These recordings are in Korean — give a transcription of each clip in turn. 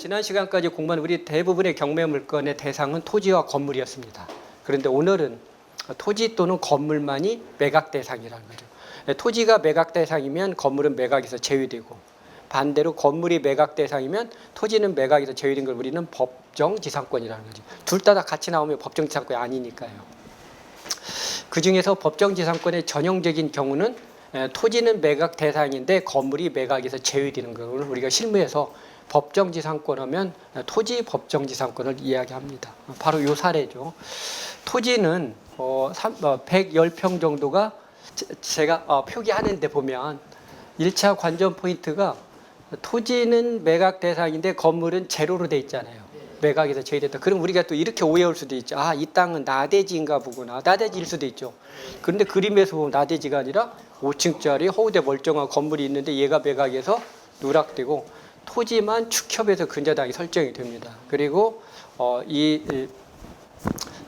지난 시간까지 공부한 우리 대부분의 경매 물건의 대상은 토지와 건물이었습니다. 그런데 오늘은 토지 또는 건물만이 매각 대상이라는 거죠. 토지가 매각 대상이면 건물은 매각에서 제외되고, 반대로 건물이 매각 대상이면 토지는 매각에서 제외된 걸 우리는 법정지상권이라는 거죠. 둘 다 같이 나오면 법정지상권이 아니니까요. 그 중에서 법정지상권의 전형적인 경우는 토지는 매각 대상인데 건물이 매각에서 제외되는 걸 우리가 실무에서 법정지상권 하면 토지 법정지상권을 이야기합니다. 바로 이 사례죠. 토지는 110평 정도가 제가 표기하는데 보면 1차 관전 포인트가 토지는 매각 대상인데 건물은 제로로 돼 있잖아요. 매각에서 제외됐다. 그럼 우리가 또 이렇게 오해할 수도 있죠. 아, 이 땅은 나대지인가 보구나. 나대지일 수도 있죠. 그런데 그림에서 보면 나대지가 아니라 5층짜리 허우대 멀쩡한 건물이 있는데 얘가 매각에서 누락되고 토지만 축협에서 근저당이 설정이 됩니다. 그리고 이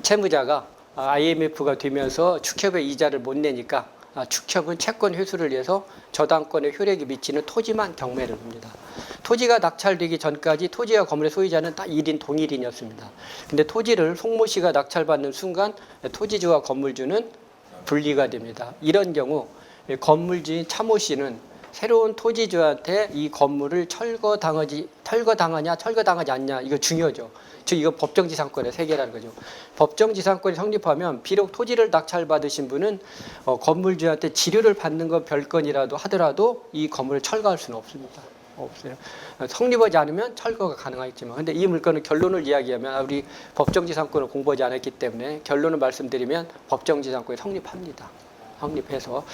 채무자가 IMF가 되면서 축협의 이자를 못 내니까 축협은 채권 회수를 위해서 저당권의 효력이 미치는 토지만 경매를 합니다. 토지가 낙찰되기 전까지 토지와 건물의 소유자는 다 1인 동일인이었습니다. 근데 토지를 송모 씨가 낙찰받는 순간 토지주와 건물주는 분리가 됩니다. 이런 경우 건물주인 차모 씨는 새로운 토지주한테 이 건물을 철거당하지 않냐, 이거 중요하죠. 즉 이거 법정지상권의 세계라는 거죠. 법정지상권이 성립하면 비록 토지를 낙찰받으신 분은 건물주한테 지료를 받는 건 별건이라도 하더라도 이 건물을 철거할 수는 없습니다. 없어요. 성립하지 않으면 철거가 가능하겠지만, 근데 이 물건은 결론을 이야기하면 우리 법정지상권을 공부하지 않았기 때문에 결론을 말씀드리면 법정지상권이 성립합니다. 성립해서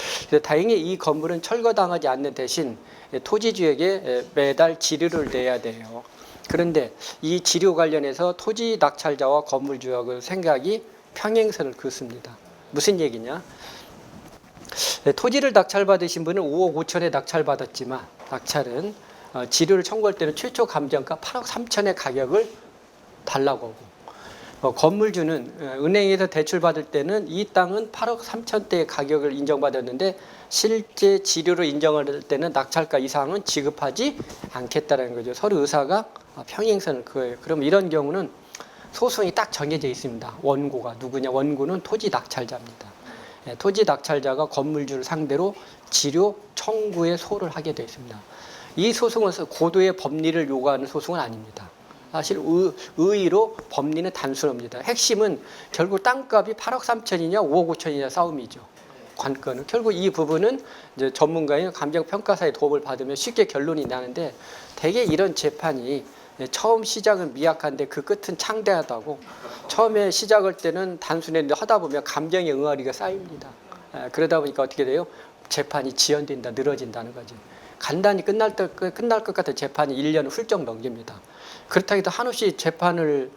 다행히 이 건물은 철거당하지 않는 대신 토지주에게 매달 지료를 내야 돼요. 그런데 이 지료 관련해서 토지 낙찰자와 건물주하고 생각이 평행선을 긋습니다. 무슨 얘기냐? 토지를 낙찰받으신 분은 5억 5천에 낙찰받았지만 낙찰은 지료를 청구할 때는 최초 감정가 8억 3천의 가격을 달라고 하고, 건물주는 은행에서 대출받을 때는 이 땅은 8억 3천대의 가격을 인정받았는데 실제 지료로 인정할 때는 낙찰가 이상은 지급하지 않겠다는 거죠. 서로 의사가 평행선을 그어요. 그럼 이런 경우는 소송이 딱 정해져 있습니다. 원고가 누구냐? 원고는 토지 낙찰자입니다. 토지 낙찰자가 건물주를 상대로 지료 청구의 소를 하게 되어 있습니다. 이 소송은 고도의 법리를 요구하는 소송은 아닙니다. 사실 의의로 법리는 단순합니다. 핵심은 결국 땅값이 8억 3천이냐 5억 5천이냐 싸움이죠. 관건은 결국 이 부분은 이제 전문가인 감정평가사의 도움을 받으면 쉽게 결론이 나는데, 대개 이런 재판이 처음 시작은 미약한데 그 끝은 창대하다고, 처음에 시작할 때는 단순했는데 하다 보면 감정의 응어리가 쌓입니다. 그러다 보니까 어떻게 돼요? 재판이 지연된다, 늘어진다는 거지. 간단히 끝날 것 같은 재판이 1년을 훌쩍 넘깁니다. 그렇다고 해도 한없이 재판을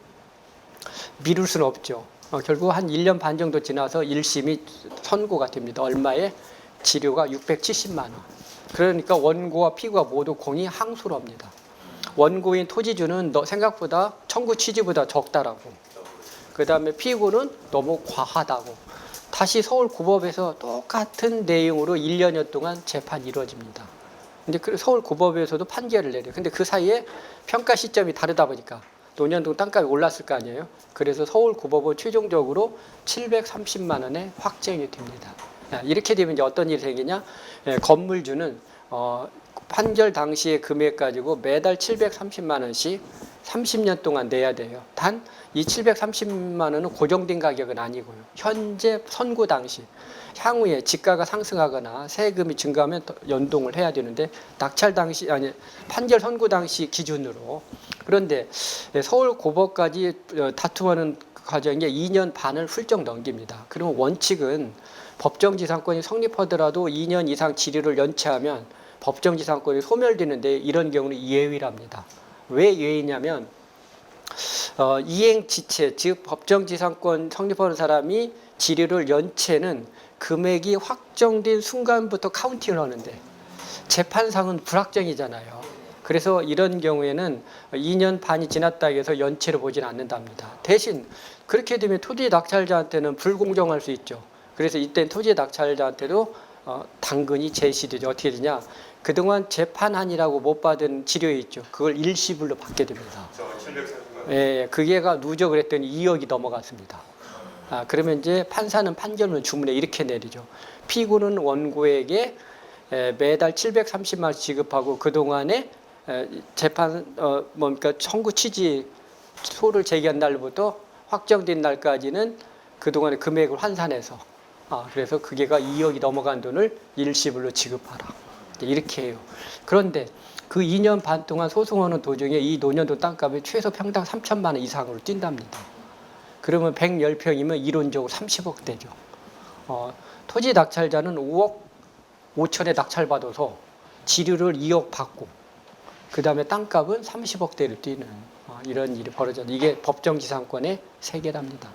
미룰 수는 없죠. 결국 한 1년 반 정도 지나서 1심이 선고가 됩니다. 얼마에? 지료가 670만 원. 그러니까 원고와 피고가 모두 공이 항소를 합니다. 원고인 토지주는 생각보다 청구 취지보다 적다라고, 그 다음에 피고는 너무 과하다고, 다시 서울고법에서 똑같은 내용으로 1년여 동안 재판이 이루어집니다. 근데 서울고법에서도 판결을 내려요. 근데 그 사이에 평가 시점이 다르다 보니까 노년 동안 땅값이 올랐을 거 아니에요. 그래서 서울고법은 최종적으로 730만 원에 확정이 됩니다. 이렇게 되면 이제 어떤 일이 생기냐? 건물주는 판결 당시의 금액 가지고 매달 730만 원씩 30년 동안 내야 돼요. 단 이 730만 원은 고정된 가격은 아니고요. 현재 선고 당시, 향후에 지가가 상승하거나 세금이 증가하면 연동을 해야 되는데, 낙찰 당시 판결 선고 당시 기준으로. 그런데 서울고법까지 다툼하는 과정에 2년 반을 훌쩍 넘깁니다. 그러면 원칙은 법정지상권이 성립하더라도 2년 이상 지료를 연체하면 법정지상권이 소멸되는데, 이런 경우는 예외랍니다. 왜 예외냐면 이행지체, 즉 법정지상권 성립하는 사람이 지료를 연체는 금액이 확정된 순간부터 카운팅을 하는데 재판상은 불확정이잖아요. 그래서 이런 경우에는 2년 반이 지났다 해서 연체를 보지는 않는답니다. 대신 그렇게 되면 토지 낙찰자한테는 불공정할 수 있죠. 그래서 이때 토지 낙찰자한테도 당근이 제시되죠. 어떻게 되냐? 그동안 재판한이라고 못 받은 치료에 있죠. 그걸 일시불로 받게 됩니다. 730만. 예, 그게가 누적을 했더니 2억이 넘어갔습니다. 그러면 이제 판사는 판결문을 주문에 이렇게 내리죠. 피고는 원고에게 매달 730만 원 지급하고 그동안에 재판 뭡니까 청구 취지 소를 제기한 날부터 확정된 날까지는 그동안의 금액을 환산해서 그래서 그게가 2억이 넘어간 돈을 일시불로 지급하라. 이렇게 해요. 그런데 그 2년 반 동안 소송하는 도중에 이 노년도 땅값이 최소 평당 3천만 원 이상으로 뛴답니다. 그러면 110평이면 이론적으로 30억 되죠. 토지 낙찰자는 5억 5천에 낙찰받아서 지류를 2억 받고 그 다음에 땅값은 30억대를 뛰는 이런 일이 벌어졌는데 이게 법정지상권의 세계랍니다.